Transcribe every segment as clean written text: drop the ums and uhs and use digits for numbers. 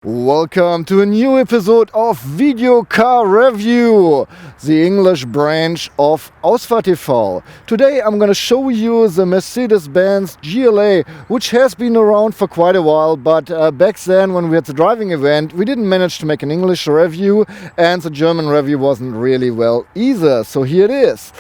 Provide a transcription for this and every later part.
Welcome to a new episode of Video Car Review, the English branch of Ausfahrtv. Today I'm going to show you the Mercedes-Benz GLA, which has been around for quite a while, but back then when we had the driving event we didn't manage to make an English review and the German review wasn't really well either, so here it is.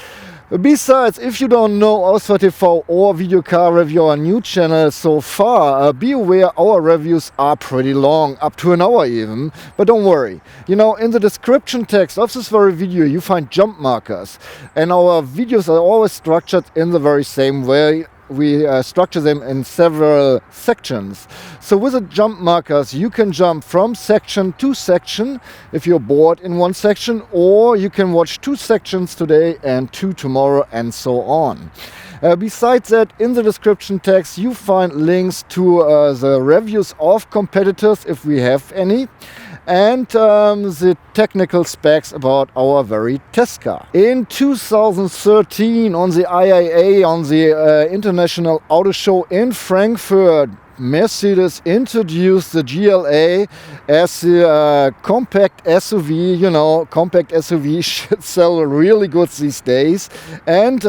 Besides, if you don't know Ausfahrtv or Video Car Review, our new channel so far, be aware our reviews are pretty long, up to an hour even. But don't worry, you know, in the description text of this very video you find jump markers. And our videos are always structured in the very same way. We structure them in several sections. So with the jump markers you can jump from section to section if you're bored in one section, or you can watch 2 sections today and 2 tomorrow and so on. Besides that, in the description text you find links to the reviews of competitors if we have any, and the technical specs about our very test car. In 2013 on the IAA, on the International Auto Show in Frankfurt, Mercedes introduced the GLA as the compact SUV. You know, compact SUV should sell really good these days, and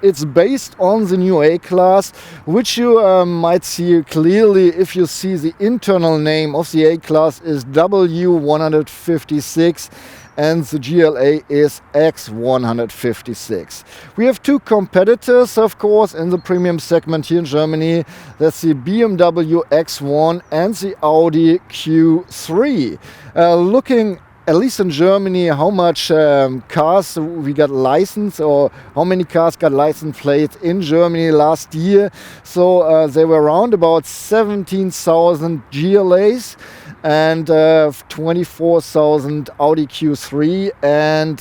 it's based on the new A-Class, which you might see clearly if you see the internal name of the A-Class is W156 and the GLA is X156. We have 2 competitors, of course, in the premium segment here in Germany. That's the BMW X1 and the Audi Q3. Looking at least in Germany, how much cars we got licensed, or how many cars got license plates in Germany last year. So they were around about 17,000 GLAs and 24,000 Audi Q3 and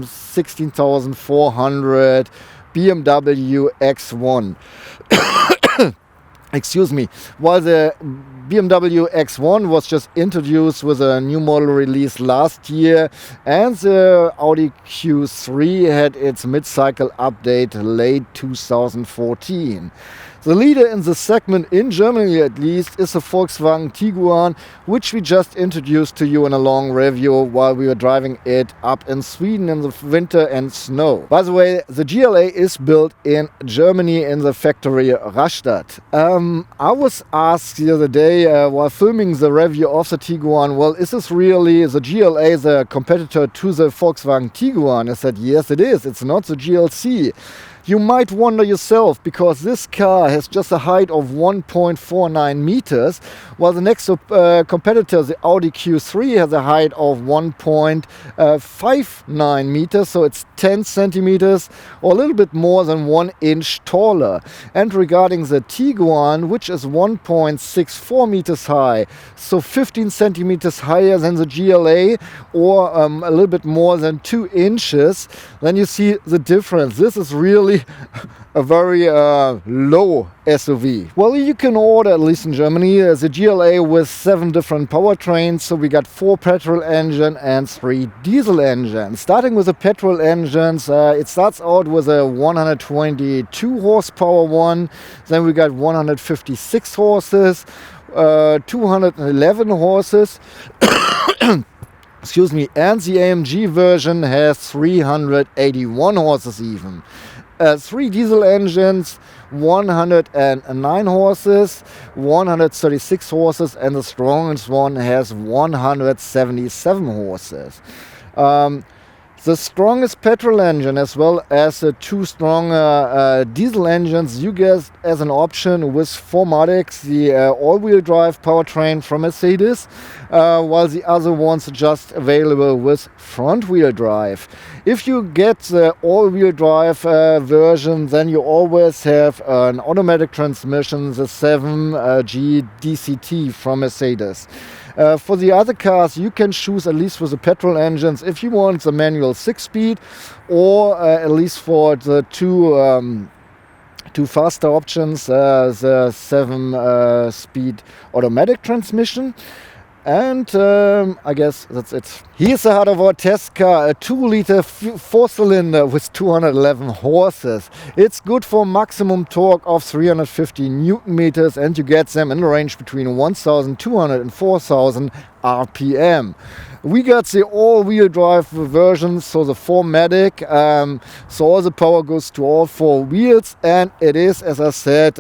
16,400 BMW X1. Excuse me. While the BMW X1 was just introduced with a new model release last year, and the Audi Q3 had its mid-cycle update late 2014. The leader in the segment, in Germany at least, is the Volkswagen Tiguan, which we just introduced to you in a long review while we were driving it up in Sweden in the winter and snow. By the way, the GLA is built in Germany in the factory Rastatt. I was asked the other day while filming the review of the Tiguan, well, is this really the GLA, the competitor to the Volkswagen Tiguan? I said, yes it is, it's not the GLC. You might wonder yourself, because this car has just a height of 1.49 meters, while the next competitor, the Audi Q3, has a height of 1.59 meters, so it's 10 centimeters or a little bit more than 1 inch taller. And regarding the Tiguan, which is 1.64 meters high, so 15 centimeters higher than the GLA, or a little bit more than 2 inches, then you see the difference. This is really a very low SUV. Well, you can order, at least in Germany, the GLA with 7 different powertrains. So we got 4 petrol engine and 3 diesel engines. Starting with the petrol engines, it starts out with a 122 horsepower one. Then we got 156 horses, 211 horses. Excuse me, and the AMG version has 381 horses even. 3 diesel engines, 109 horses, 136 horses, and the strongest one has 177 horses. The strongest petrol engine, as well as the 2 strong diesel engines, you get as an option with 4MATIC, the all-wheel drive powertrain from Mercedes, while the other ones are just available with front-wheel drive. If you get the all-wheel drive version, then you always have an automatic transmission, the 7G DCT from Mercedes. For the other cars, you can choose, at least for the petrol engines, if you want the manual 6-speed, or at least for the two faster options, the 7-speed automatic transmission. And I guess that's it. Here's the heart of our test car, a 2-liter 4-cylinder with 211 horses. It's good for maximum torque of 350 Newton meters, and you get them in a range between 1,200 and 4,000 RPM. We got the all-wheel drive version, so the 4MATIC, so all the power goes to all 4 wheels, and it is, as I said,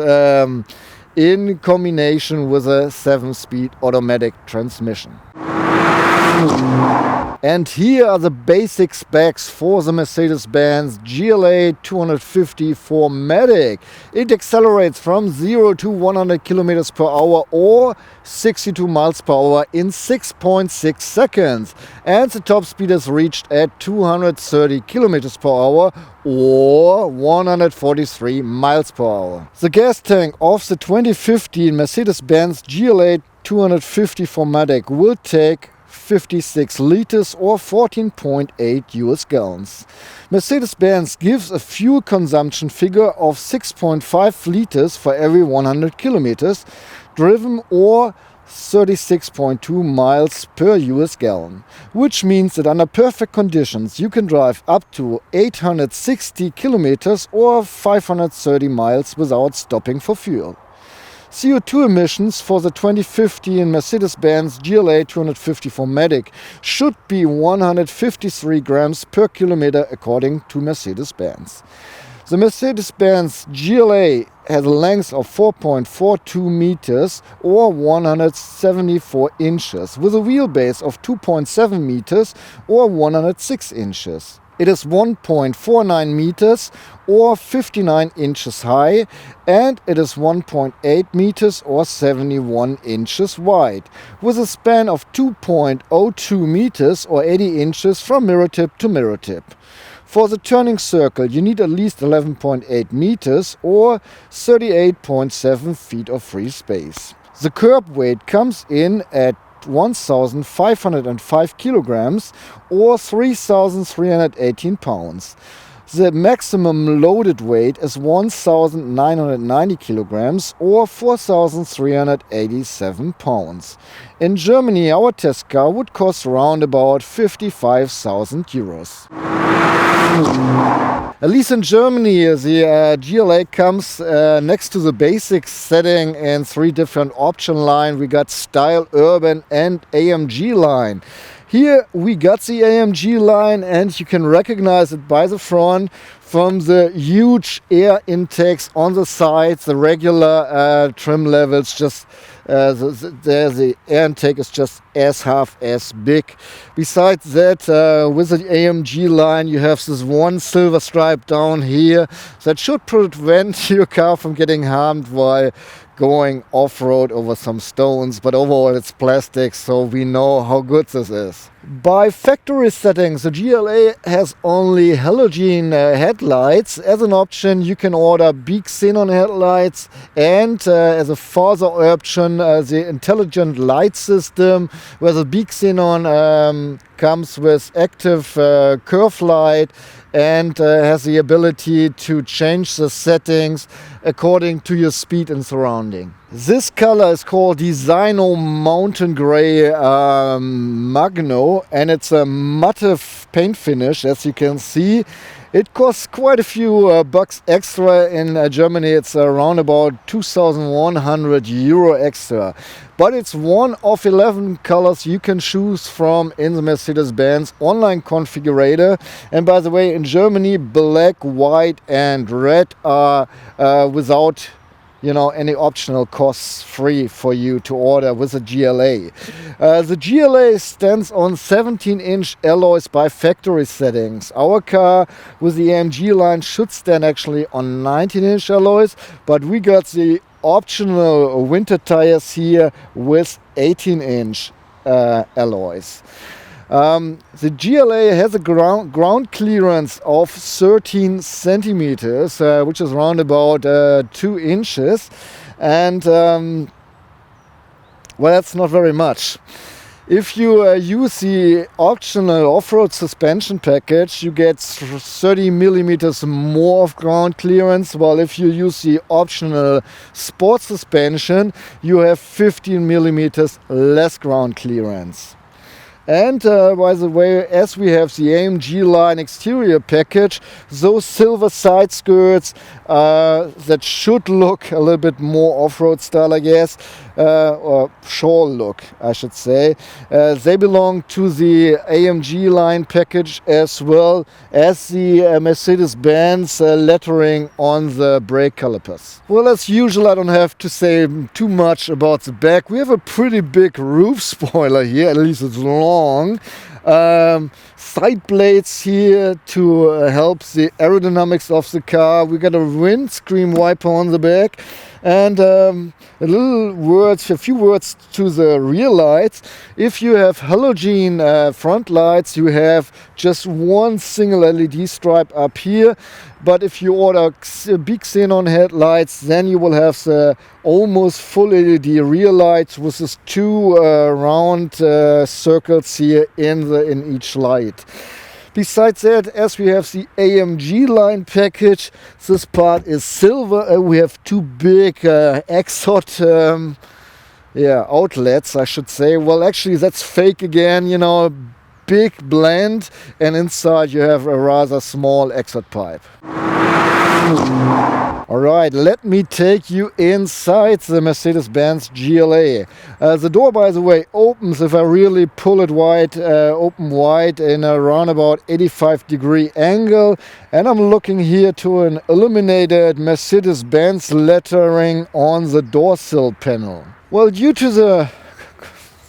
in combination with a 7-speed automatic transmission. And here are the basic specs for the Mercedes-Benz GLA 250 4MATIC. It accelerates from 0 to 100 kilometers per hour or 62 miles per hour in 6.6 seconds. And the top speed is reached at 230 kilometers per hour or 143 miles per hour. The gas tank of the 2015 Mercedes-Benz GLA 250 4MATIC will take 56 liters or 14.8 US gallons. Mercedes-Benz gives a fuel consumption figure of 6.5 liters for every 100 kilometers driven or 36.2 miles per US gallon, which means that under perfect conditions you can drive up to 860 kilometers or 530 miles without stopping for fuel. CO2 emissions for the 2015 Mercedes-Benz GLA 250 4MATIC should be 153 grams per kilometer according to Mercedes-Benz. The Mercedes-Benz GLA has a length of 4.42 meters or 174 inches with a wheelbase of 2.7 meters or 106 inches. It is 1.49 meters or 59 inches high, and it is 1.8 meters or 71 inches wide, with a span of 2.02 meters or 80 inches from mirror tip to mirror tip. For the turning circle you need at least 11.8 meters or 38.7 feet of free space. The curb weight comes in at 1,505 kilograms or 3,318 pounds. The maximum loaded weight is 1,990 kilograms or 4,387 pounds. In Germany, our test car would cost around about 55,000 euros. At least in Germany, the GLA comes next to the basic setting in 3 different option lines. We got Style, Urban and AMG line. Here we got the AMG line, and you can recognize it by the front from the huge air intakes on the sides. The regular trim levels just the air intake is just half as big. Besides that, with the AMG line you have this one silver stripe down here that should prevent your car from getting harmed while going off-road over some stones, but overall it's plastic, so we know how good this is. By factory settings, the GLA has only halogen headlights. As an option you can order big xenon headlights, and as a further option the intelligent light system, where the big xenon comes with active curve light and has the ability to change the settings according to your speed and surrounding. This color is called Designo Mountain Grey Magno, and it's a matte paint finish, as you can see. It costs quite a few bucks extra. In Germany it's around about 2,100 euro extra. But it's one of 11 colors you can choose from in the Mercedes-Benz online configurator. And by the way, in Germany, black, white and red are without any optional costs, free for you to order with the GLA. The GLA stands on 17-inch alloys by factory settings. Our car with the AMG line should stand actually on 19-inch alloys, but we got the optional winter tires here with 18-inch alloys. The GLA has a ground clearance of 13 centimeters, which is around about 2 inches, and well, that's not very much. If you use the optional off-road suspension package, you get 30 millimeters more of ground clearance, while if you use the optional sport suspension, you have 15 millimeters less ground clearance. And by the way, as we have the AMG line exterior package, those silver side skirts that should look a little bit more off-road style, I guess, or shore look, I should say. They belong to the AMG line package as well as the Mercedes-Benz lettering on the brake calipers. Well, as usual, I don't have to say too much about the back. We have a pretty big roof spoiler here, at least it's long. Side blades here to help the aerodynamics of the car. We got a windscreen wiper on the back, and a few words to the rear lights. If you have halogen front lights, you have just one single LED stripe up here. But if you order big xenon headlights, then you will have the almost full LED rear lights with these two round circles here in each light. Besides that, as we have the AMG line package, this part is silver. We have two big exhaust outlets, I should say. Well, actually, that's fake again, you know. Big blend, and inside you have a rather small exit pipe. Alright, let me take you inside the Mercedes-Benz GLA. The door, by the way, opens, if I really pull it wide, open wide in a roundabout 85-degree angle. And I'm looking here to an illuminated Mercedes-Benz lettering on the door sill panel. Well, due to the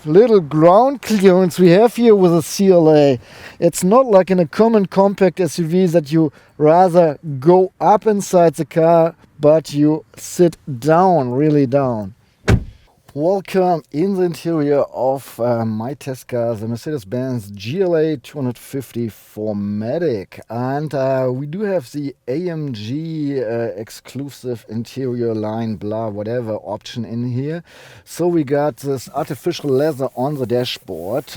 little ground clearance we have here with a CLA, it's not like in a common compact SUV that you rather go up inside the car, but you sit down, really down. Welcome in the interior of my test car, the Mercedes-Benz GLA 250 4MATIC, and we do have the AMG exclusive interior line, blah, whatever option in here. So we got this artificial leather on the dashboard.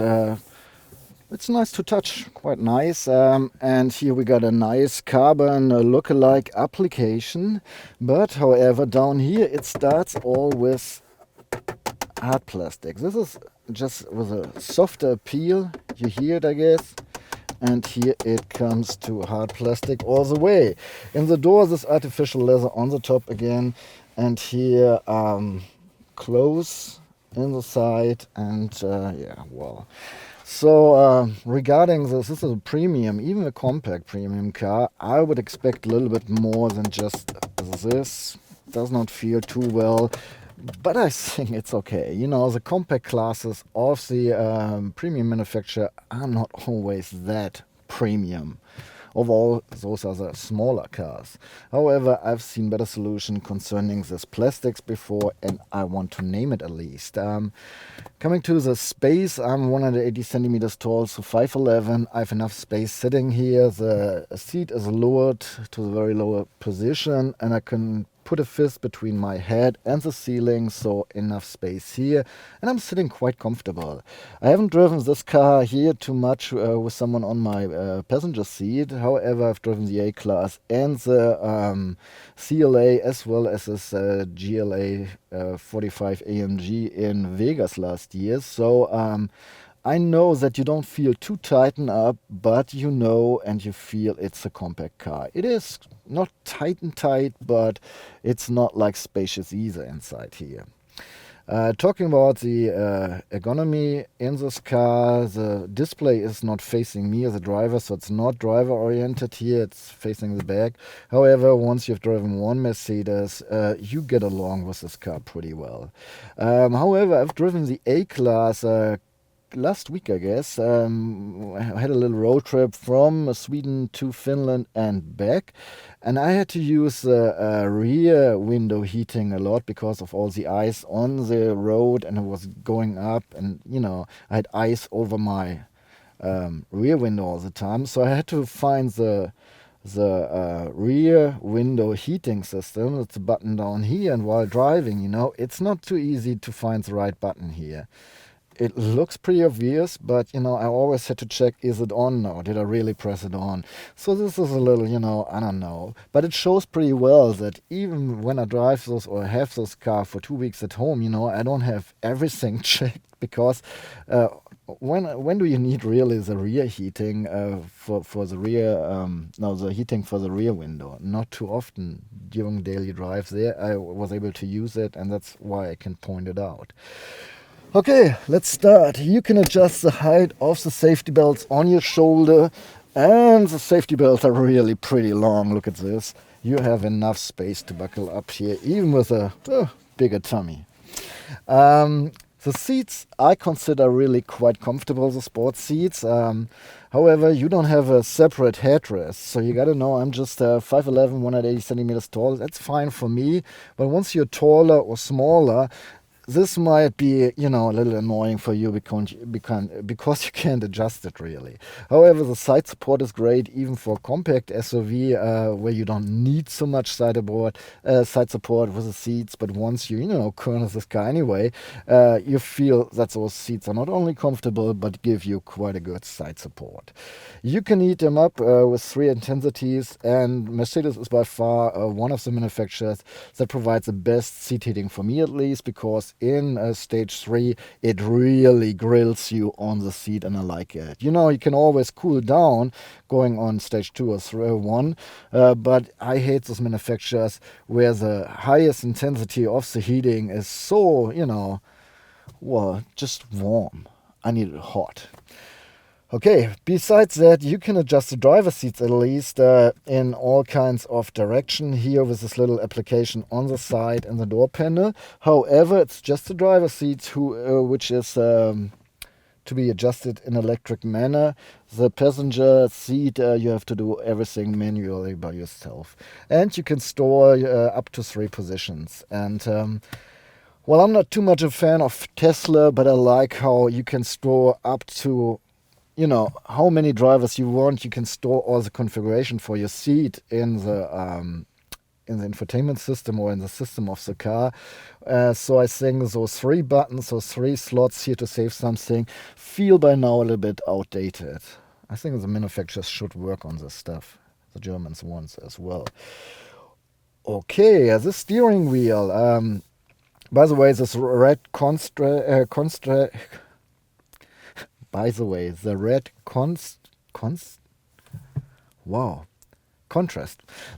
It's nice to touch, quite nice. And here we got a nice carbon look-alike application. But however, down here it starts all with hard plastic. This is just with a softer peel. You hear it, I guess. And here it comes to hard plastic all the way. In the door, this artificial leather on the top again. And here, close in the side. And yeah, well. So regarding this is a premium, even a compact premium car. I would expect a little bit more than just this. Does not feel too well. But I think it's okay. You know, the compact classes of the premium manufacturer are not always that premium. Overall, those are the smaller cars. However, I've seen better solution concerning this plastics before, and I want to name it at least. Coming to the space, I'm 180 centimeters tall, so 5'11". I have enough space sitting here. The seat is lowered to the very lower position, and I can put a fist between my head and the ceiling, so enough space here, and I'm sitting quite comfortable. I haven't driven this car here too much with someone on my passenger seat. However, I've driven the A-Class and the CLA as well as this GLA 45 AMG in Vegas last year, so I know that you don't feel too tightened up, but you know and you feel it's a compact car. It is not tight, but it's not like spacious either inside here. Talking about the ergonomy in this car, the display is not facing me as a driver, so it's not driver oriented here, it's facing the back. However, once you've driven one Mercedes, you get along with this car pretty well. However, I've driven the A-Class last week, I guess. I had a little road trip from Sweden to Finland and back, and I had to use the rear window heating a lot because of all the ice on the road, and it was going up, and you know, I had ice over my rear window all the time, so I had to find the rear window heating system. It's a button down here, and while driving, you know, it's not too easy to find the right button here. it looks pretty obvious, but, you know, I always had to check, is it on now? Did I really press it on? So this is a little, you know, I don't know. But it shows pretty well that even when I drive those or have this car for 2 weeks at home, you know, I don't have everything checked because when do you need really the rear heating for the rear, no, the heating for the rear window? Not too often during daily drives there. I was able to use it, and that's why I can point it out. Okay, let's start. You can adjust the height of the safety belts on your shoulder, and the safety belts are really pretty long. Look at this. You have enough space to buckle up here, even with a bigger tummy. The seats I consider really quite comfortable, the sports seats. However, you don't have a separate headrest, so you gotta know I'm just 5'11", 180 centimeters tall. That's fine for me, but once you're taller or smaller, this might be, you know, a little annoying for you because you can't adjust it really. However, the side support is great even for compact SUV where you don't need so much side support with the seats. But once you know, corner this car anyway, you feel that those seats are not only comfortable but give you quite a good side support. You can heat them up with 3 intensities, and Mercedes is by far one of the manufacturers that provides the best seat heating for me, at least, because in stage 3 it really grills you on the seat, and I like it. You know, you can always cool down going on stage 2 or 1, but I hate those manufacturers where the highest intensity of the heating is so, you know, well, just warm. I need it hot. Okay, besides that, you can adjust the driver's seats at least in all kinds of direction here with this little application on the side and the door panel. However, it's just the driver's seat which is to be adjusted in electric manner. The passenger seat, you have to do everything manually by yourself. And you can store up to 3 positions. And well, I'm not too much a fan of Tesla, but I like how you can store up to, you know, how many drivers you want. You can store all the configuration for your seat in the infotainment system or in the system of the car. So I think those 3 buttons, those 3 slots here to save something, feel by now a little bit outdated. I think the manufacturers should work on this stuff. The Germans want as well. Okay, the steering wheel. By the way, this red contrast.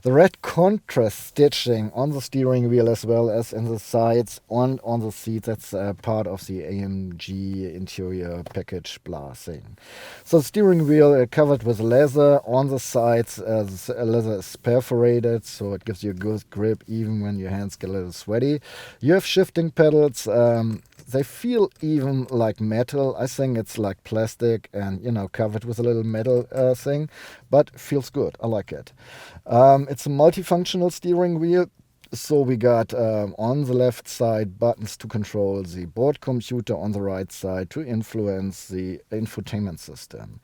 The red contrast stitching on the steering wheel as well as in the sides on the seat. That's part of the AMG interior package blah thing. So the steering wheel covered with leather on the sides. The leather is perforated, so it gives you a good grip even when your hands get a little sweaty. You have shifting pedals. They feel even like metal. I think it's like plastic and, you know, covered with a little metal thing, but feels good. I like it. It's a multifunctional steering wheel. So we got on the left side buttons to control the board computer, on the right side to influence the infotainment system.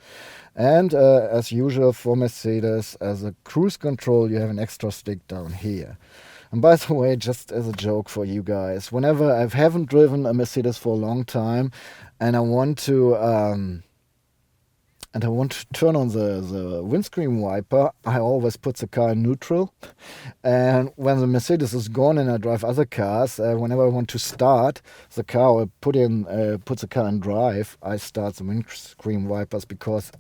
And as usual for Mercedes, as a cruise control, you have an extra stick down here. And by the way, just as a joke for you guys, whenever I haven't driven a Mercedes for a long time and I want to turn on the windscreen wiper, I always put the car in neutral. And when the Mercedes is gone and I drive other cars, whenever I want to start the car or put the car in drive, I start the windscreen wipers, because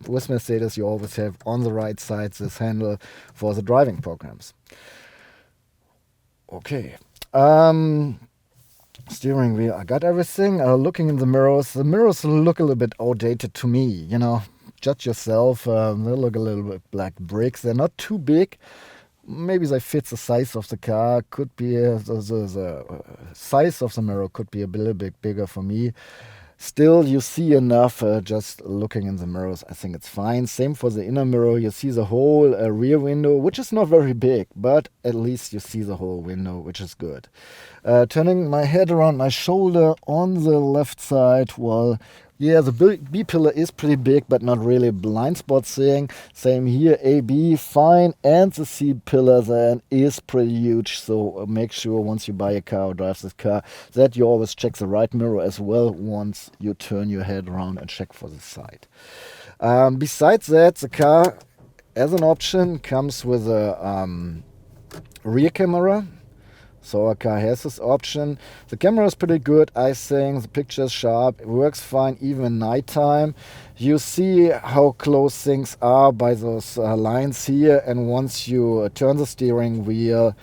with Mercedes you always have on the right side this handle for the driving programs. Okay. Steering wheel, I got everything. Looking in the mirrors look a little bit outdated to me. You know, judge yourself. They look a little bit like bricks. They're not too big. Maybe they fit the size of the car. Could be the size of the mirror could be a little bit bigger for me. Still, you see enough just looking in the mirrors. I think it's fine. Same for the inner mirror. You see the whole rear window, which is not very big, but at least you see the whole window, which is good. Turning my head around my shoulder on the left side, well, Yeah, the B pillar is pretty big, but not really blind spot seeing. Same here, A, B, fine. And the C pillar then is pretty huge. So make sure once you buy a car or drive this car that you always check the right mirror as well once you turn your head around and check for the side. Besides that, the car, as an option, comes with a rear camera. So our car has this option. The camera is pretty good, I think. The picture is sharp. It works fine even in nighttime. You see how close things are by those lines here. And once you turn the steering wheel,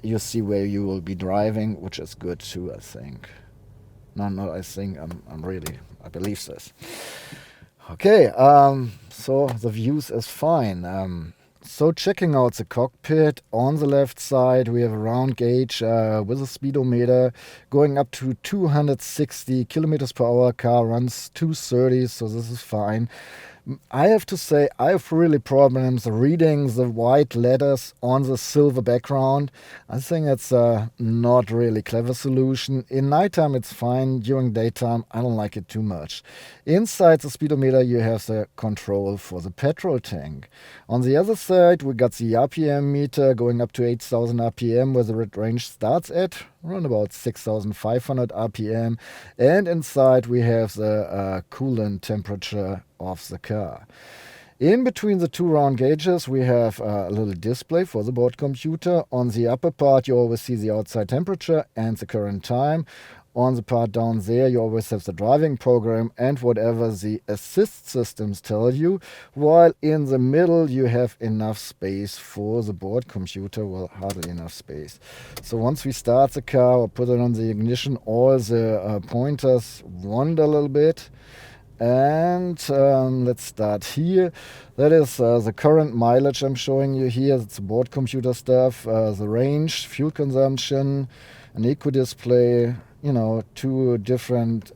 you see where you will be driving, which is good too, I think. No, I think I believe this. Okay, so the views is fine. So checking out the cockpit, on the left side we have a round gauge with a speedometer going up to 260 kilometers per hour. Car runs 230, so this is fine. I have to say I have really problems reading the white letters on the silver background. I think it's a not really clever solution. In nighttime it's fine, during daytime I don't like it too much. Inside the speedometer you have the control for the petrol tank. On the other side we got the RPM meter going up to 8,000 RPM where the range starts at around about 6,500 RPM, and inside we have the coolant temperature of the car. In between the two round gauges we have a little display for the board computer. On the upper part you always see the outside temperature and the current time. On the part down there you always have the driving program and whatever the assist systems tell you, while in the middle you have enough space for the board computer. Well, hardly enough space. So once we start the car or put it on the ignition, all the pointers wander a little bit. And let's start here. That is the current mileage I'm showing you here. It's the board computer stuff, the range, fuel consumption, an eco display, two different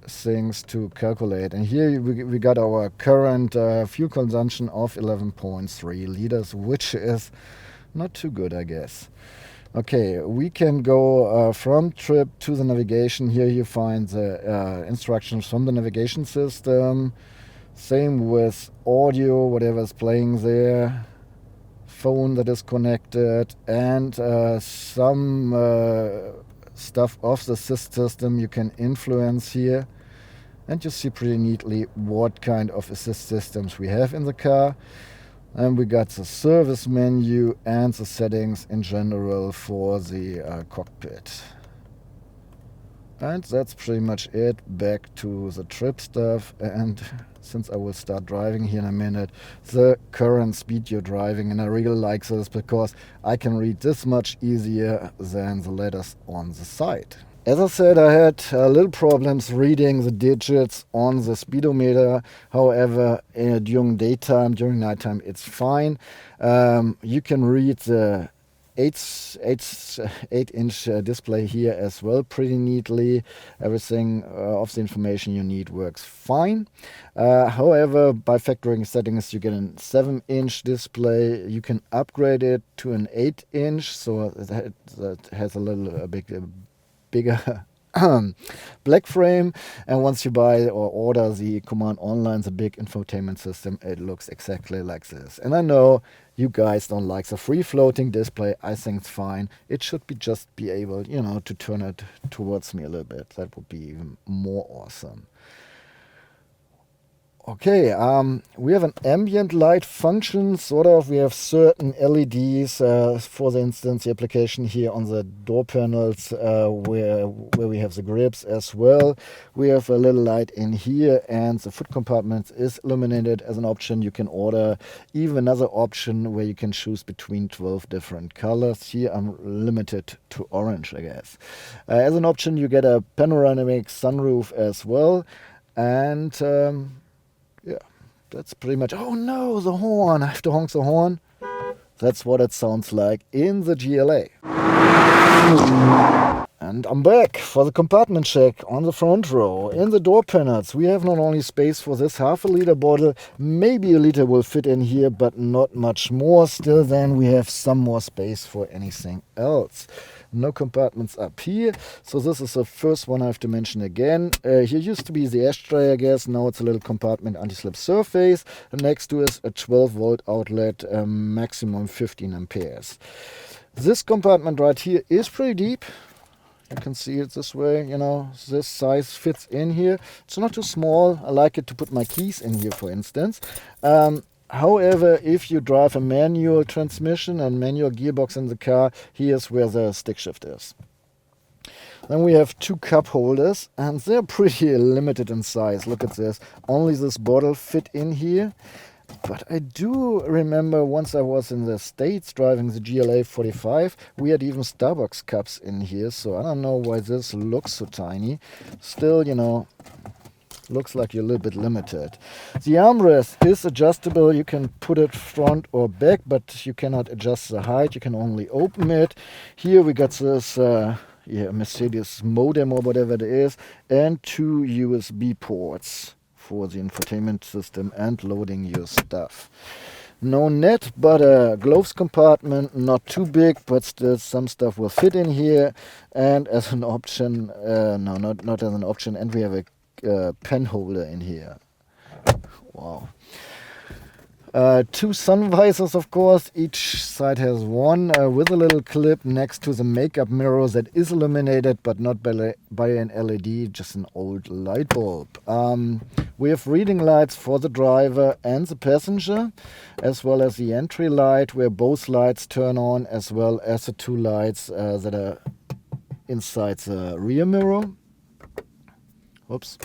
things to calculate. And here we got our current fuel consumption of 11.3 liters, which is not too good, I guess. Okay, we can go from trip to the navigation. Here you find the instructions from the navigation system. Same with audio, whatever is playing there. Phone that is connected, and some stuff of the system you can influence here. And you see pretty neatly what kind of assist systems we have in the car. And we got the service menu and the settings in general for the cockpit. And that's pretty much it. Back to the trip stuff. And since I will start driving here in a minute, the current speed you're driving. And I really like this because I can read this much easier than the letters on the side. As I said, I had little problems reading the digits on the speedometer. However, during nighttime, it's fine. You can read the 8-inch display here as well pretty neatly. Everything of the information you need works fine. However, by factoring settings, you get a 7-inch display. You can upgrade it to an 8-inch, so that has a little bigger black frame. And once you buy or order the Command Online, the big infotainment system, it looks exactly like this. And I know you guys don't like the free floating display. I think it's fine. It should just be able, to turn it towards me a little bit. That would be even more awesome. Okay, we have an ambient light function, sort of. We have certain LEDs, for the instance, the application here on the door panels, where we have the grips as well. We have a little light in here, and the foot compartment is illuminated as an option. You can order even another option where you can choose between 12 different colors. Here I'm limited to orange, I guess. As an option, you get a panoramic sunroof as well, and yeah, that's pretty much... Oh no, the horn! I have to honk the horn. That's what it sounds like in the GLA. And I'm back for the compartment check on the front row. In the door panels, we have not only space for this half-a-liter bottle, maybe a liter will fit in here, but not much more. Still then, we have some more space for anything else. no compartments up here. So this is the first one I have to mention again. Here used to be the ashtray, I guess. Now it's a little compartment anti-slip surface. And next to is a 12 volt outlet, maximum 15 amperes. This compartment right here is pretty deep. You can see it this way, you know, this size fits in here. It's not too small. I like it to put my keys in here, for instance. However, if you drive a manual transmission and manual gearbox in the car, here's where the stick shift is. Then we have two cup holders, and they're pretty limited in size. Look at this. Only this bottle fit in here. But I do remember once I was in the States driving the GLA 45, we had even Starbucks cups in here. So I don't know why this looks so tiny. Still, you know, looks like you're a little bit limited. The armrest is adjustable. You can put it front or back, but you cannot adjust the height. You can only open it. Here we got this Mercedes modem or whatever it is, and two USB ports for the infotainment system and loading your stuff. No net, but a gloves compartment, not too big, but still some stuff will fit in here. And as an option, no, not as an option, and we have a pen holder in here. Wow. Two sun visors, of course. Each side has one with a little clip next to the makeup mirror that is illuminated, but not by an LED, just an old light bulb. We have reading lights for the driver and the passenger, as well as the entry light where both lights turn on, as well as the two lights that are inside the rear mirror. Oops.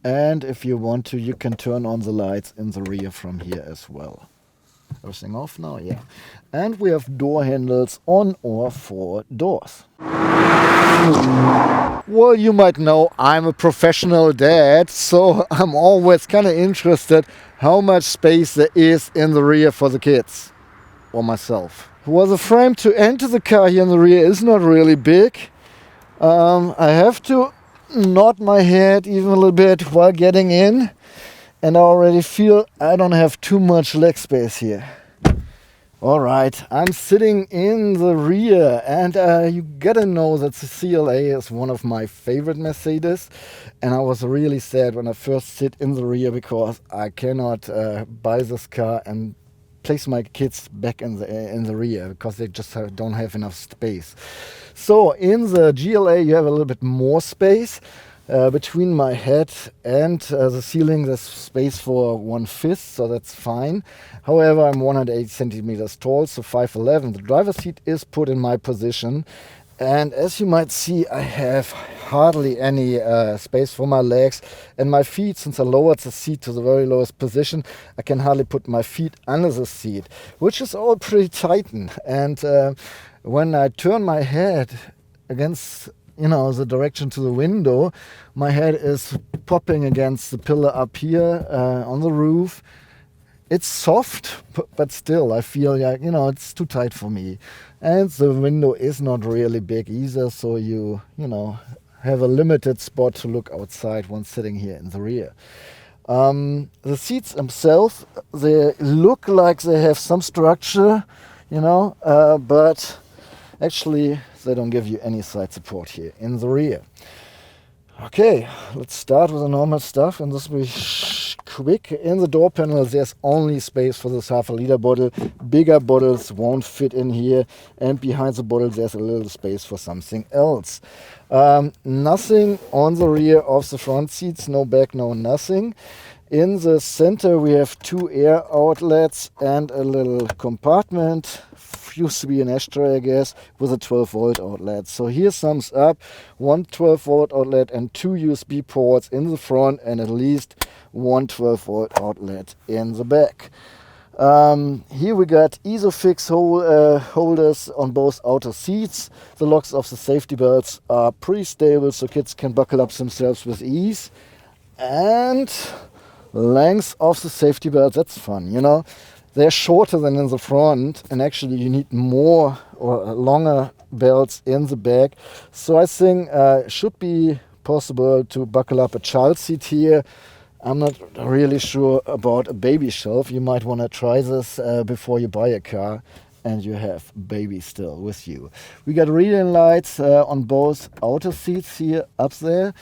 And if you want to, you can turn on the lights in the rear from here as well. Everything off now? Yeah. And we have door handles on all four doors. Well, you might know I'm a professional dad, so I'm always kind of interested how much space there is in the rear for the kids or myself. Well, the frame to enter the car here in the rear is not really big. I have to nod my head even a little bit while getting in, and I already feel I don't have too much leg space here. Alright, I'm sitting in the rear, and you gotta know that the CLA is one of my favorite Mercedes, and I was really sad when I first sit in the rear because I cannot buy this car and place my kids back in the rear because they just don't have enough space. So in the GLA you have a little bit more space between my head and the ceiling. There's space for 1/5, so that's fine. However, I'm 108 centimeters tall, so 5'11". The driver's seat is put in my position, and as you might see, I have hardly any space for my legs and my feet. Since I lowered the seat to the very lowest position, I can hardly put my feet under the seat, which is all pretty tight. And when I turn my head against, you know, the direction to the window, my head is popping against the pillar up here on the roof. It's soft, but still I feel like, you know, it's too tight for me. And the window is not really big either, so you know, have a limited spot to look outside when sitting here in the rear. The seats themselves, they look like they have some structure, you know, but actually they don't give you any side support here in the rear. Okay, let's start with the normal stuff, and this will be quick. In the door panel there's only space for this half a liter bottle. Bigger bottles won't fit in here, and behind the bottle there's a little space for something else. Nothing on the rear of the front seats, no back, no nothing. In the center we have two air outlets and a little compartment. Used to be an ashtray, I guess, with a 12 volt outlet. So here sums up one 12 volt outlet and two USB ports in the front, and at least one 12 volt outlet in the back. Here we got Isofix holders on both outer seats. The locks of the safety belts are pretty stable, so kids can buckle up themselves with ease. And length of the safety belts, that's fun, you know. They're shorter than in the front, and actually you need more or longer belts in the back. So I think it should be possible to buckle up a child seat here. I'm not really sure about a baby shelf. You might want to try this before you buy a car. and you have baby still with you. We got reading lights on both outer seats here up there,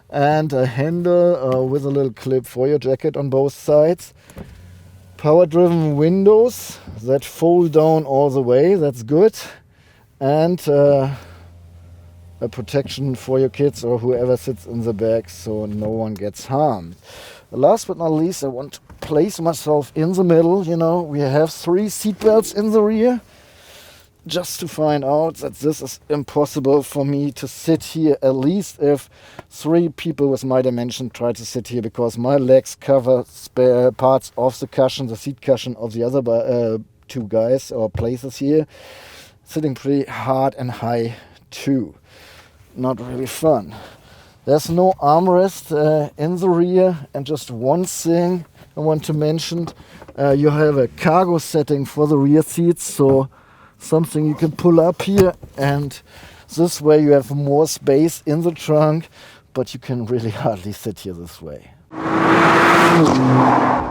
and a handle with a little clip for your jacket on both sides. Power driven windows that fold down all the way, that's good. And a protection for your kids or whoever sits in the back so no one gets harmed. Last but not least, I want to place myself in the middle. You know, we have 3 seat belts in the rear, just to find out that this is impossible for me to sit here, at least if 3 people with my dimension try to sit here, because my legs cover spare parts of the cushion, the seat cushion of the other 2 guys or places here. Sitting pretty hard and high too. Not really fun. There's no armrest in the rear, and just one thing I want to mention, you have a cargo setting for the rear seats, so something you can pull up here, and this way you have more space in the trunk, but you can really hardly sit here this way.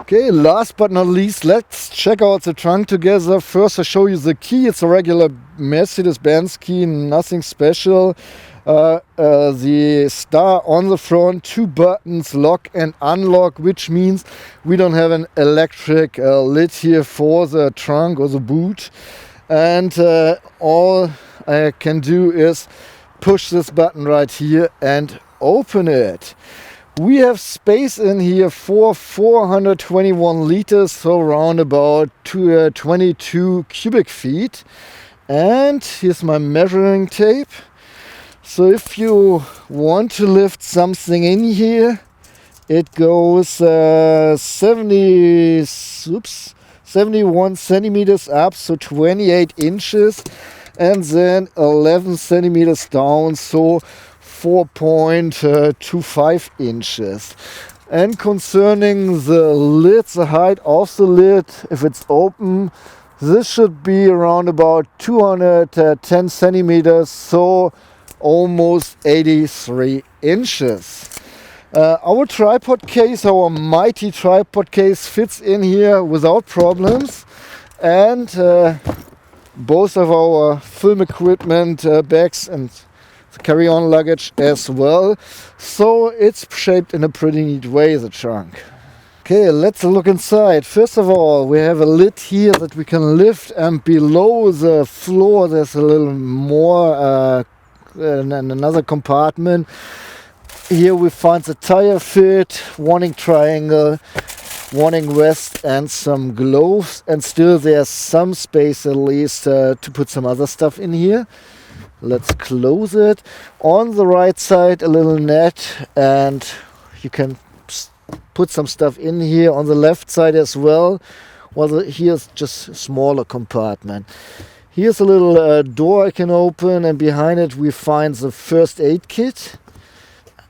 Okay, last but not least, let's check out the trunk together. First I show you the key. It's a regular Mercedes-Benz key, nothing special. The star on the front, 2 buttons, lock and unlock, which means we don't have an electric lid here for the trunk or the boot. And all I can do is push this button right here and open it. We have space in here for 421 liters, so around about 22 cubic feet. And here's my measuring tape. So if you want to lift something in here, it goes 71 centimeters up, so 28 inches, and then 11 centimeters down, so 4.25 inches. And concerning the lid, the height of the lid, if it's open, this should be around about 210 centimeters, so almost 83 inches. Our tripod case, our mighty tripod case, fits in here without problems, and both of our film equipment bags and carry-on luggage as well, so it's shaped in a pretty neat way, the trunk. Okay, let's look inside. First of all, we have a lid here that we can lift, and below the floor there's a little more and another compartment. Here we find the tire fit, warning triangle, warning vest, and some gloves, and still there's some space at least to put some other stuff in here. Let's close it. On the right side a little net, and you can put some stuff in here. On the left side as well. Well, here's just a smaller compartment. Here's a little door I can open, and behind it we find the first aid kit.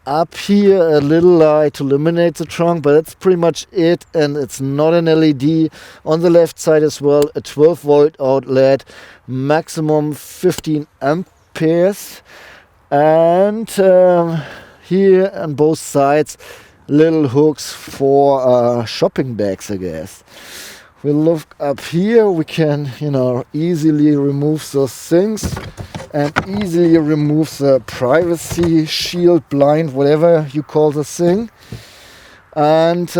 Up here a little light to illuminate the trunk, but that's pretty much it, and it's not an LED. On the left side as well, a 12 volt outlet, maximum 15 amperes, and here on both sides little hooks for shopping bags, I guess. We look up here, we can, easily remove those things, and easily remove the privacy shield, blind, whatever you call the thing. And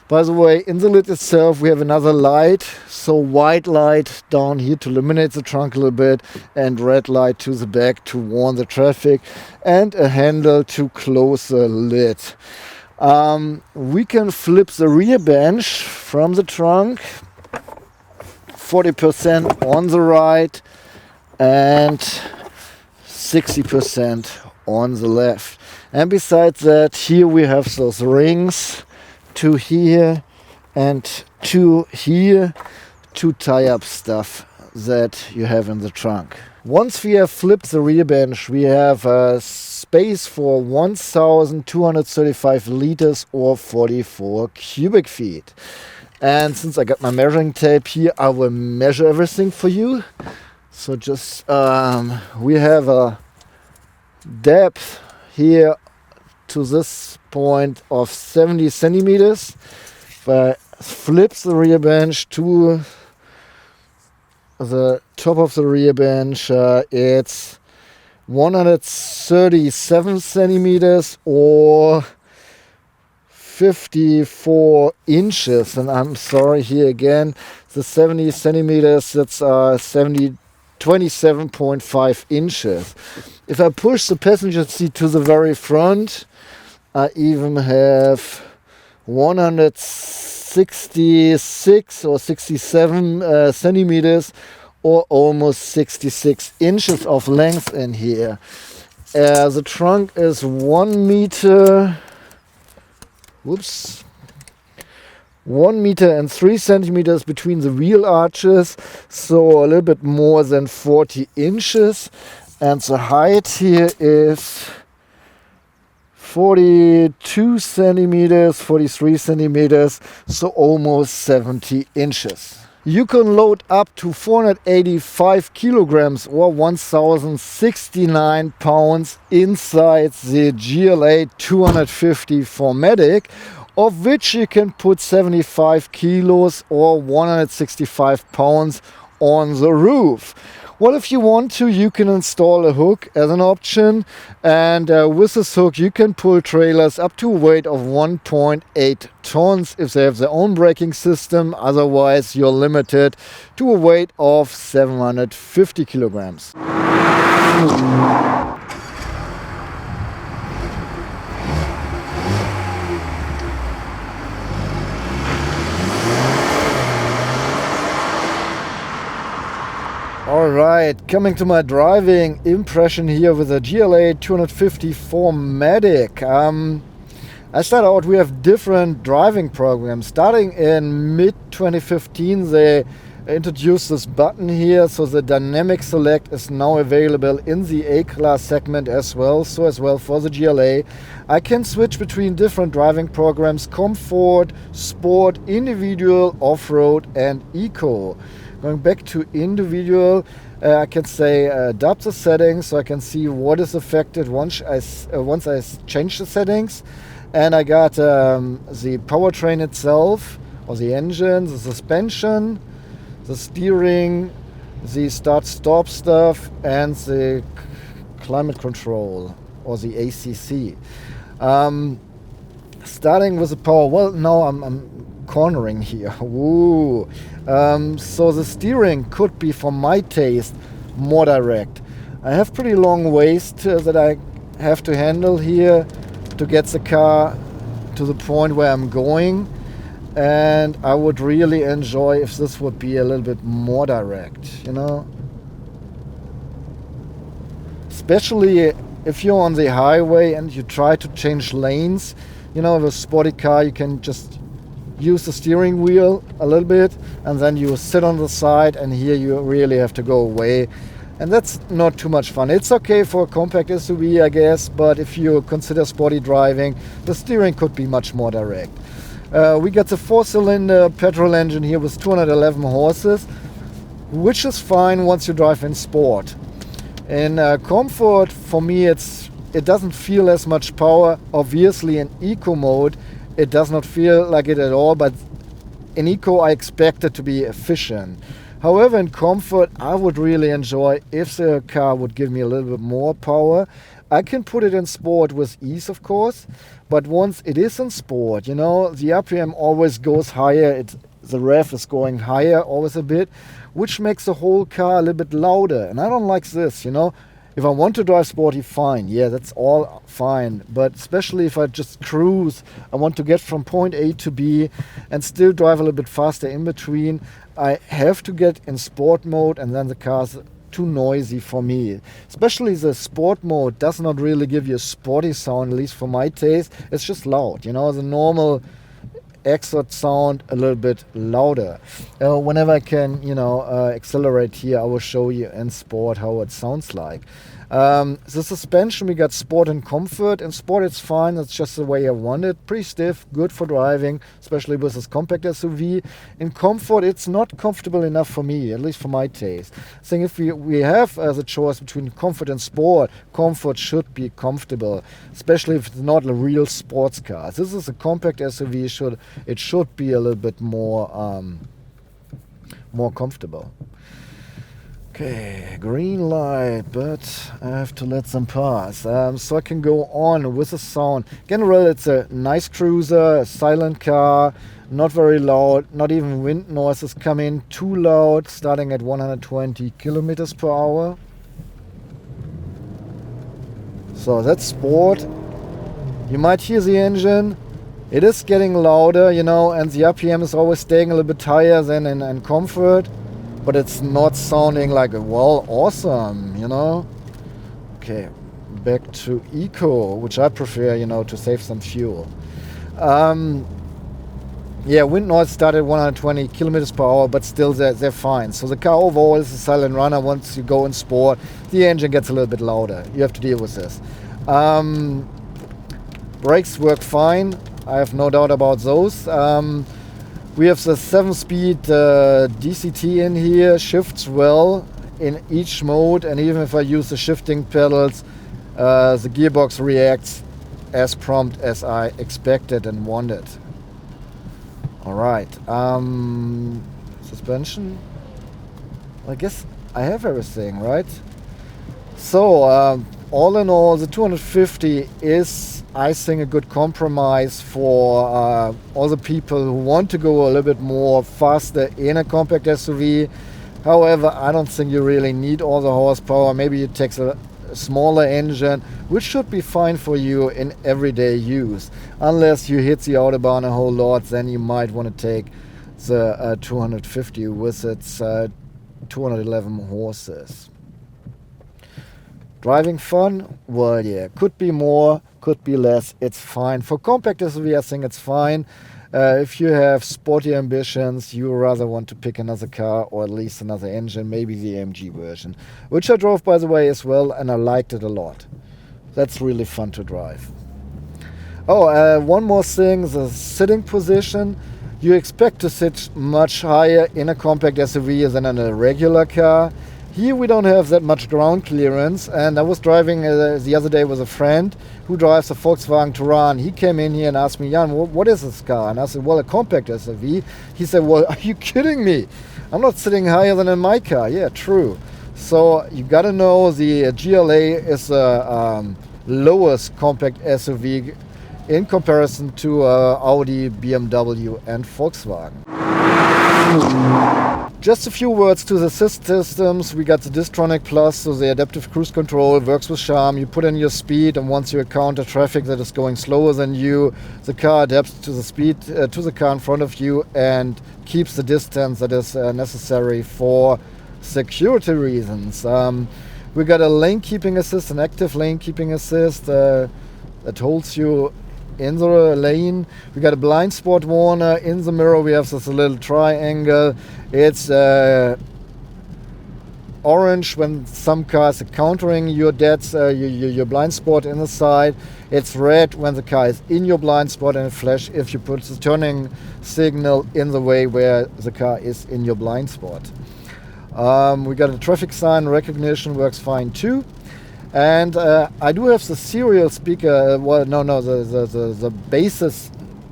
by the way, in the lid itself we have another light, so white light down here to illuminate the trunk a little bit, and red light to the back to warn the traffic, and a handle to close the lid. We can flip the rear bench from the trunk, 40% on the right and 60% on the left. And besides that, here we have those rings, 2 here and 2 here, to tie up stuff that you have in the trunk. Once we have flipped the rear bench, we have space for 1,235 liters or 44 cubic feet. And since I got my measuring tape here, I will measure everything for you. So just, we have a depth here to this point of 70 centimeters. If I flip the rear bench to the top of the rear bench. It's 137 centimeters or 54 inches, and I'm sorry here again, the 70 centimeters, that's 27.5 inches. If I push the passenger seat to the very front, I even have 166 or 67 centimeters or almost 66 inches of length in here. The trunk is 1 meter, 1 meter and 3 centimeters between the wheel arches, so a little bit more than 40 inches. And the height here is 42 centimeters, 43 centimeters, so almost 70 inches. You can load up to 485 kilograms or 1,069 pounds inside the GLA 250 4MATIC, of which you can put 75 kilos or 165 pounds on the roof. Well, if you want to, you can install a hook as an option, and with this hook you can pull trailers up to a weight of 1.8 tons if they have their own braking system. Otherwise you're limited to a weight of 750 kilograms. Alright, coming to my driving impression here with the GLA 250 4MATIC. I started out, we have different driving programs. Starting in mid-2015 they introduced this button here, so the dynamic select is now available in the A-class segment as well, so as well for the GLA. I can switch between different driving programs: comfort, sport, individual, off-road and eco. Going back to individual, I can say adapt the settings, so I can see what is affected once I change the settings. And I got the powertrain itself, or the engine, the suspension, the steering, the start-stop stuff, and the climate control, or the ACC. Starting with the power, well, now I'm cornering here. Woo. So the steering could be, for my taste, more direct. I have pretty long waist that I have to handle here to get the car to the point where I'm going, and I would really enjoy if this would be a little bit more direct, you know, especially if you're on the highway and you try to change lanes. You know, with a sporty car you can just use the steering wheel a little bit and then you sit on the side, and here you really have to go away, and that's not too much fun. It's okay for a compact SUV, I guess, but if you consider sporty driving, the steering could be much more direct. We got the 4-cylinder petrol engine here with 211 horses, which is fine once you drive in sport. In comfort, for me, it doesn't feel as much power. Obviously in eco mode it does not feel like it at all, but in eco I expect it to be efficient. However, in comfort I would really enjoy if the car would give me a little bit more power. I can put it in sport with ease, of course, but once it is in sport, you know, the RPM always goes higher, the rev is going higher always a bit, which makes the whole car a little bit louder, and I don't like this, you know. If I want to drive sporty, fine, yeah, that's all fine, but especially if I just cruise, I want to get from point A to B and still drive a little bit faster in between, I have to get in sport mode, and then the car's too noisy for me. Especially the sport mode does not really give you a sporty sound, at least for my taste. It's just loud, you know, the normal exhaust sound a little bit louder. Whenever I can, you know, accelerate here, I will show you in sport how it sounds like. The suspension, we got sport and comfort. In sport it's fine, that's just the way I want it. Pretty stiff, good for driving, especially with this compact SUV. In comfort it's not comfortable enough for me, at least for my taste. I think if we have the choice between comfort and sport, comfort should be comfortable, especially if it's not a real sports car. This is a compact SUV, it should be a little bit more comfortable. Okay, green light, but I have to let them pass. So I can go on with the sound. Generally, it's a nice cruiser, a silent car, not very loud, not even wind noises come in too loud, starting at 120 kilometers per hour. So that's sport. You might hear the engine. It is getting louder, you know, and the RPM is always staying a little bit higher than in comfort. But it's not sounding like, well, awesome, you know. Okay, back to eco, which I prefer, you know, to save some fuel. Yeah, wind noise started at 120 kilometers per hour, but still they're fine. So the car overall is a silent runner. Once you go in sport, the engine gets a little bit louder. You have to deal with this. Brakes work fine. I have no doubt about those. We have the 7-speed DCT in here, shifts well in each mode, and even if I use the shifting pedals, the gearbox reacts as prompt as I expected and wanted. Alright, suspension, I guess I have everything, right? So, all in all, the 250 is, I think, a good compromise for all the people who want to go a little bit more faster in a compact SUV. However, I don't think you really need all the horsepower. Maybe it takes a smaller engine, which should be fine for you in everyday use. Unless you hit the Autobahn a whole lot, then you might want to take the 250 with its 211 horses. Driving fun? Well, yeah, could be more, could be less, it's fine. For compact SUV, I think it's fine. If you have sporty ambitions, you rather want to pick another car or at least another engine, maybe the AMG version, which I drove, by the way, as well, and I liked it a lot. That's really fun to drive. Oh, one more thing, the sitting position. You expect to sit much higher in a compact SUV than in a regular car. Here we don't have that much ground clearance, and I was driving the other day with a friend who drives a Volkswagen Tiguan. He came in here and asked me, Jan, what is this car? And I said, well, a compact SUV. He said, well, are you kidding me? I'm not sitting higher than in my car. Yeah, true. So you gotta know the GLA is the lowest compact SUV in comparison to Audi, BMW and Volkswagen. Just a few words to the systems. We got the Distronic Plus, so the adaptive cruise control works with charm. You put in your speed, and once you encounter traffic that is going slower than you, the car adapts to the speed to the car in front of you and keeps the distance that is necessary for security reasons. We got a lane keeping assist, an active lane keeping assist that holds you in the lane. We got a blind spot warner. In the mirror we have this little triangle. It's orange when some cars are countering your your blind spot in the side. It's red when the car is in your blind spot, and it flash if you put the turning signal in the way where the car is in your blind spot. We got a traffic sign recognition, works fine too. And I do have the serial speaker, the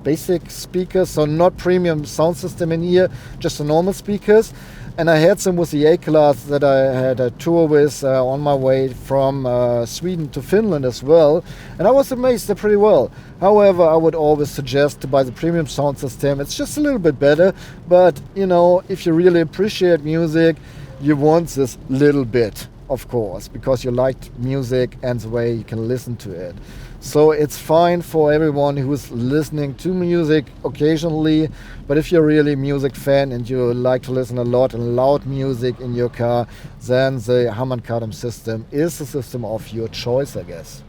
basic speakers, so not premium sound system in here, just the normal speakers. And I had them with the A-Class that I had a tour with on my way from Sweden to Finland as well. And I was amazed, they're pretty well. However, I would always suggest to buy the premium sound system. It's just a little bit better, but you know, if you really appreciate music, you want this little bit, of course, because you like music and the way you can listen to it. So it's fine for everyone who's listening to music occasionally, but if you're really a music fan and you like to listen a lot and loud music in your car, then the Harman Kardon system is the system of your choice, I guess.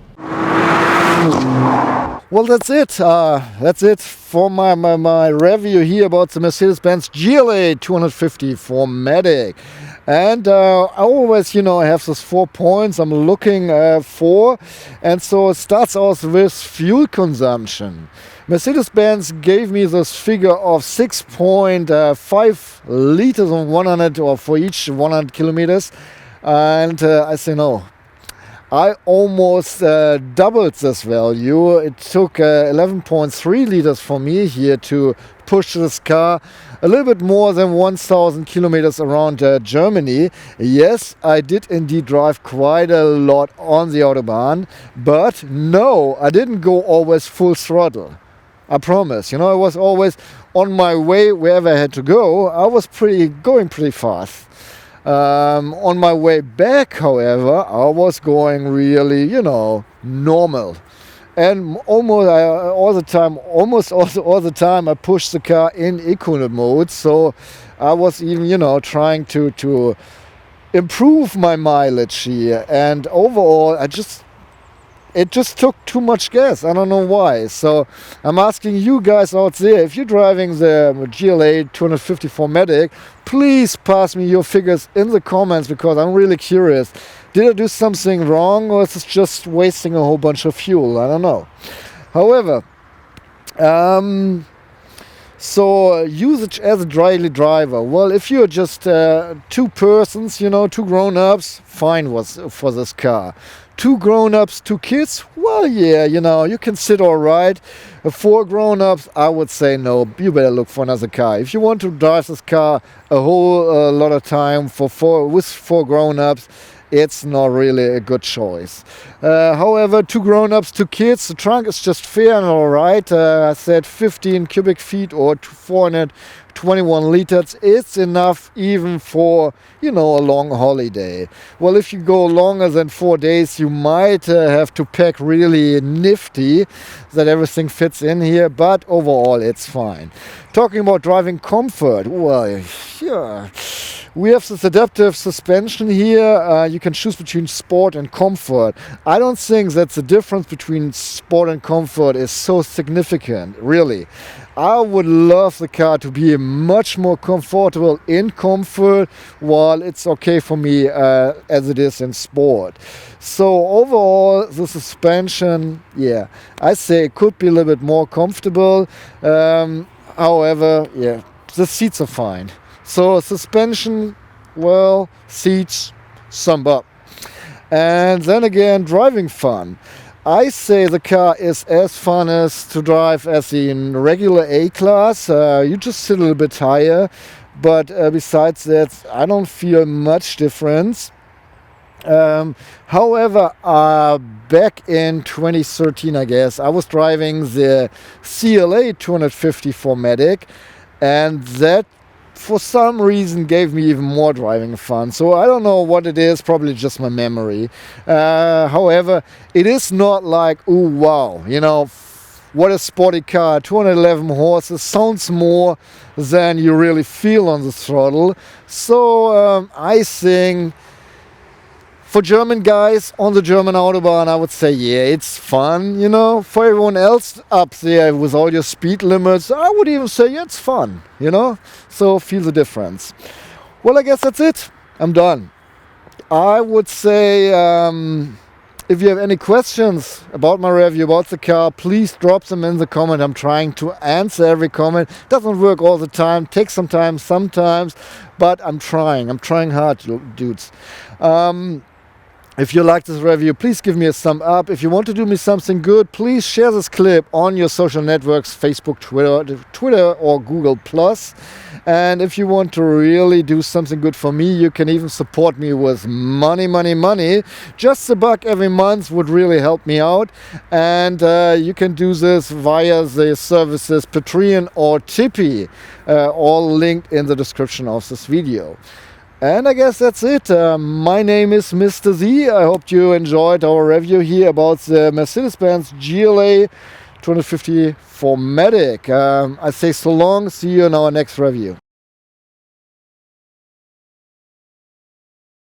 Well, that's it. That's it for my review here about the Mercedes-Benz GLA 250 4MATIC. And I always, I have those 4 points I'm looking for. And so it starts off with fuel consumption. Mercedes-Benz gave me this figure of 6.5 liters on 100 or for each 100 kilometers. And I say no. I almost doubled this value. It took 11.3 liters for me here to push this car a little bit more than 1,000 kilometers around Germany. Yes, I did indeed drive quite a lot on the Autobahn, but no, I didn't go always full throttle. I promise. You know, I was always on my way wherever I had to go. I was going pretty fast. On my way back, however, I was going really, you know, normal. And almost all the time I pushed the car in eco mode. So I was even, you know, trying to improve my mileage here. And overall, it just took too much gas. I don't know why. So I'm asking you guys out there, if you're driving the GLA 250 4MATIC, please pass me your figures in the comments, because I'm really curious. Did I do something wrong, or is it just wasting a whole bunch of fuel? I don't know. However, so usage as a daily driver. Well, if you're just two persons, you know, two grown-ups, fine for this car. Two grown-ups, two kids, well, yeah, you know, you can sit all right. Four grown-ups, I would say no, you better look for another car. If you want to drive this car a whole lot of time with four grown-ups, it's not really a good choice. However, two grown-ups, two kids, the trunk is just fair and all right. I said 15 cubic feet or 421 liters. It's enough even for, you know, a long holiday. Well, if you go longer than 4 days, you might have to pack really nifty that everything fits in here, but overall it's fine. Talking about driving comfort, well, yeah. We have this adaptive suspension here. You can choose between sport and comfort. I don't think that the difference between sport and comfort is so significant, really. I would love the car to be much more comfortable in comfort, while it's okay for me as it is in sport. So overall, the suspension, yeah, I say it could be a little bit more comfortable. However, yeah, the seats are fine. So suspension, well, seats, sum up. And then again, driving fun. I say the car is as fun as to drive as in regular A-Class. You just sit a little bit higher, but besides that, I don't feel much difference. However, back in 2013, I guess, I was driving the CLA 250 4MATIC, and that for some reason gave me even more driving fun. So I don't know what it is, probably just my memory. However, it is not like, oh wow, you know, what a sporty car, 211 horses, sounds more than you really feel on the throttle. So I think for German guys on the German Autobahn, I would say, yeah, it's fun, you know. For everyone else up there with all your speed limits, I would even say, yeah, it's fun, you know. So feel the difference. Well, I guess that's it. I'm done. I would say, if you have any questions about my review, about the car, please drop them in the comment. I'm trying to answer every comment. Doesn't work all the time. Takes some time sometimes, but I'm trying. I'm trying hard, dudes. If you like this review, please give me a thumb up. If you want to do me something good, please share this clip on your social networks, Facebook, Twitter or Google+. And if you want to really do something good for me, you can even support me with money. Just $1 every month would really help me out. And you can do this via the services Patreon or Tipeee, all linked in the description of this video. And I guess that's it. My name is Mr. Z. I hope you enjoyed our review here about the Mercedes-Benz GLA 250 4MATIC. I say so long. See you in our next review.